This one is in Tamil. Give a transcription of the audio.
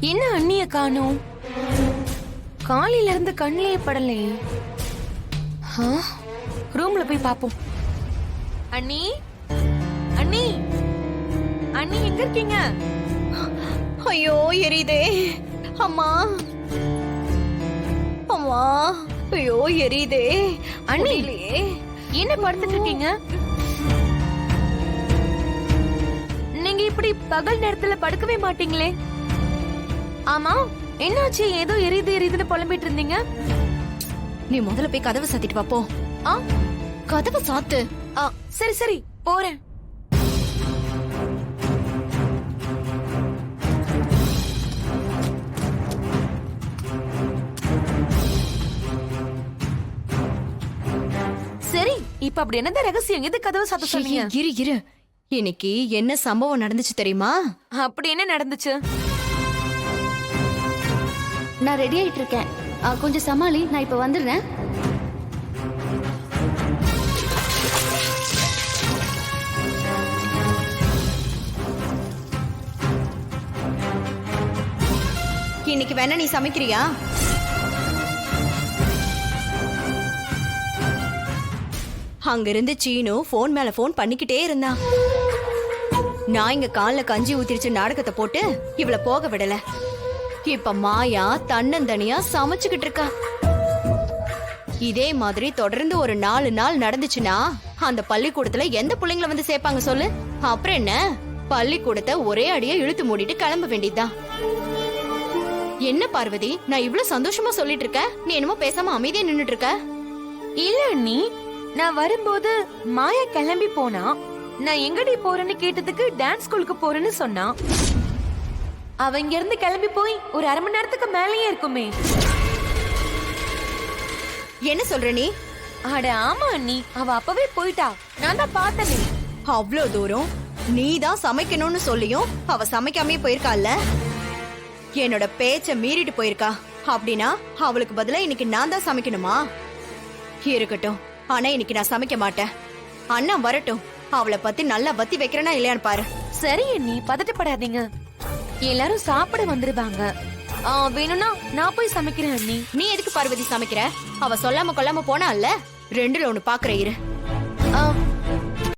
என்ன அண்ணிய காணோம்? காலையில இருந்து கண்ணிலே படலையே. ரூம்ல போய் பாப்போம். அண்ணி, அண்ணி, அண்ணி எங்க இருக்கீங்க? ஐயோ எரியுதே அம்மா, அம்மா, ஐயோ எரியுதே. அண்ணி என்ன படுத்துட்டு இருக்கீங்க? நீங்க இப்படி பகல் நேரத்துல படுக்கவே மாட்டீங்களே. ஆமா, என்னாச்சு? ஏதோ எரியுது எரியுதுன்னு புலம்பிட்டு இருந்தீங்க. நீ முதல்ல போய் கதவை சாத்திட்டு வா போ. கதவை சாத்து. சரி சரி போறேன். சரி, இப்ப அப்படி என்னதான் ரகசியம்? எது கதவை சாத்த சொன்னீங்க? இரு இரு, இன்னைக்கு என்ன சம்பவம் நடந்துச்சு தெரியுமா? அப்படி என்ன நடந்துச்சு? நான் ரெடி ஆயிட்டு இருக்கேன். கொஞ்சம் சமாளி, நான் இப்ப வந்துடுறேன். இன்னைக்கு வேணா நீ சமைக்கிறியா? அங்க இருந்து சீனு போன் மேல போன் பண்ணிக்கிட்டே இருந்தான். நான் இங்க கால்ல கஞ்சி ஊத்திருச்சு நாடகத்தை போட்டு இவள போக விடல. இப்ப மாயா தன்னந்தனியா சமைச்சுக்கிட்டு இருக்கா. இதே மாதிரி தொடர்ந்து ஒரு 4 நாள் நடந்துச்சுன்னா அந்த பள்ளிக்கூடத்துல எந்த பிள்ளைங்களை வந்து சேர்ப்பாங்க சொல்லு? அப்புறம் என்ன, பள்ளிக்கூடத்தை ஒரே அடியா இழுத்து மூடிட்டு கிளம்ப வேண்டியதுதான். என்ன பார்வதி, நான் இவ்வளவு சந்தோஷமா சொல்லிட்டு இருக்க, நீ என்னமோ பேசாம அமைதியா நின்னுட்டு இருக்க? இல்ல அண்ணி, நான் வரும்போது மாயா கிளம்பி போனா, நான் எங்கடி போறேன்னு கேட்டதுக்கு டான்ஸ் ஸ்கூலுக்கு போறேன்னு சொன்னா. அவ இங்க இருந்து கிளம்பி போய் ஒரு 1/2 மணி நேரத்துக்கு மேலேயே இருக்குமே. என்ன சொல்ற நீ? அட ஆமா அண்ணி, அவ அப்பவே போயிட்டா. நான் தான் பார்த்தனே. அவ்வளவு தூரம் நீதான் சமைக்கணும்னு சொல்லியும் அவ சமைக்காமே போயிருக்கால. என்னோட பேச்ச மீறிட்டு போயிருக்கா. அப்படின்னா அவளுக்கு பதிலா இன்னைக்கு நான் தான் சமைக்கணுமா? இருக்கட்டும், ஆனா இன்னைக்கு நான் சமைக்க மாட்டேன். அண்ணா வரட்டும், அவளை பத்தி நல்லா வத்தி வைக்கிறேனா இல்லையான்னு பாரு. சரி அண்ணி, பதட்டப்படாதீங்க. எல்லாரும் சாப்பிட வந்துருவாங்க. வேணும்னா நான் போய் சமைக்கிறேன் அண்ணி. நீ எதுக்கு பார்வதி சமைக்கிற? அவ சொல்லாம கொல்லாம போனா இல்ல, 2ல 1 பாக்குற இரு.